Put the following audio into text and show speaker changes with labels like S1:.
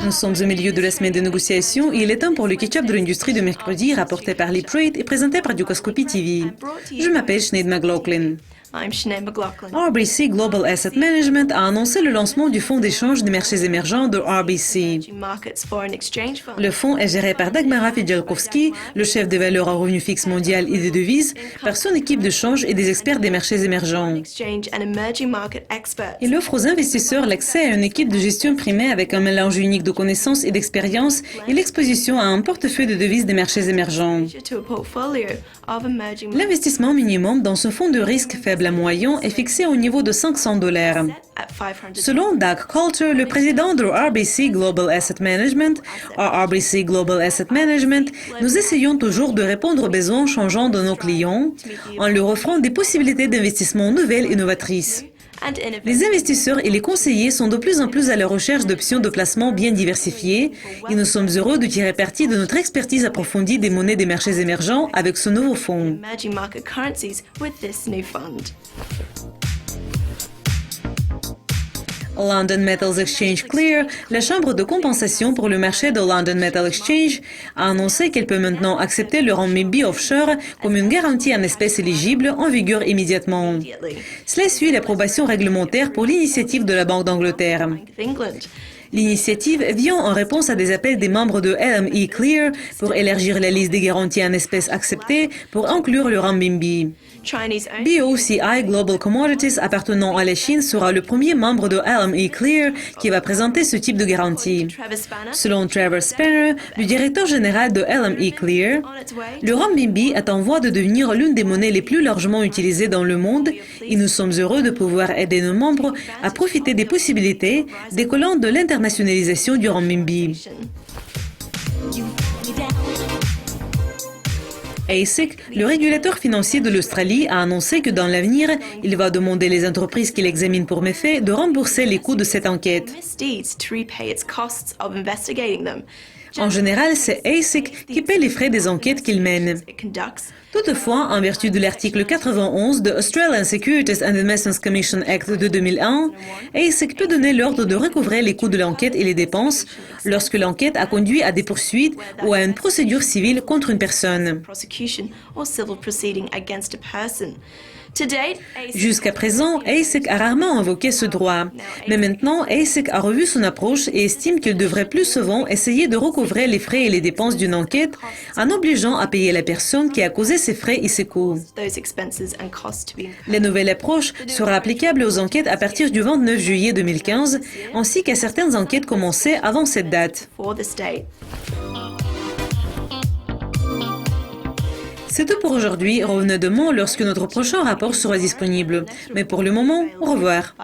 S1: Nous sommes au milieu de la semaine de négociations et il est temps pour le catch-up de l'industrie de mercredi, rapporté par Leap Trade et présenté par Dukascopy TV. Je m'appelle Sinead McLaughlin. RBC Global Asset Management a annoncé le lancement du fonds d'échange des marchés émergents de RBC. Le fonds est géré par Dagmara Fijalkowski, le chef des valeurs à revenus fixes mondial et des devises, par son équipe de change et des experts des marchés émergents. Il offre aux investisseurs l'accès à une équipe de gestion primée avec un mélange unique de connaissances et d'expérience et l'exposition à un portefeuille de devises des marchés émergents. L'investissement minimum dans ce fonds de risque faible à moyen est fixé au niveau de $500. Selon Doug Coulter, le président de RBC Global Asset Management, RBC Global Asset Management, nous essayons toujours de répondre aux besoins changeants de nos clients en leur offrant des possibilités d'investissement nouvelles et novatrices. Les investisseurs et les conseillers sont de plus en plus à la recherche d'options de placement bien diversifiées et nous sommes heureux de tirer parti de notre expertise approfondie des monnaies des marchés émergents avec ce nouveau fonds. London Metals Exchange Clear, la chambre de compensation pour le marché de London Metal Exchange, a annoncé qu'elle peut maintenant accepter le renminbi offshore comme une garantie en espèces éligible en vigueur immédiatement. Cela suit l'approbation réglementaire pour l'initiative de la Banque d'Angleterre. L'initiative vient en réponse à des appels des membres de LME Clear pour élargir la liste des garanties en espèces acceptées pour inclure le renminbi. BOCI Global Commodities appartenant à la Chine sera le premier membre de LME Clear qui va présenter ce type de garantie. Selon Trevor Spanner, le directeur général de LME Clear, le renminbi est en voie de devenir l'une des monnaies les plus largement utilisées dans le monde et nous sommes heureux de pouvoir aider nos membres à profiter des possibilités découlant de l'internationalisation du renminbi. ASIC, le régulateur financier de l'Australie, a annoncé que dans l'avenir, il va demander les entreprises qu'il examine pour méfaits de rembourser les coûts de cette enquête. En général, c'est ASIC qui paie les frais des enquêtes qu'il mène. Toutefois, en vertu de l'article 91 de Australian Securities and Investments Commission Act de 2001, ASIC peut donner l'ordre de recouvrer les coûts de l'enquête et les dépenses lorsque l'enquête a conduit à des poursuites ou à une procédure civile contre une personne. Jusqu'à présent, ASIC a rarement invoqué ce droit. Mais maintenant, ASIC a revu son approche et estime qu'il devrait plus souvent essayer de recouvrer les frais et les dépenses d'une enquête en obligeant à payer la personne qui a causé ces frais et ces coûts. La nouvelle approche sera applicable aux enquêtes à partir du 29 juillet 2015, ainsi qu'à certaines enquêtes commencées avant cette date. C'est tout pour aujourd'hui. Revenez demain lorsque notre prochain rapport sera disponible. Mais pour le moment, au revoir.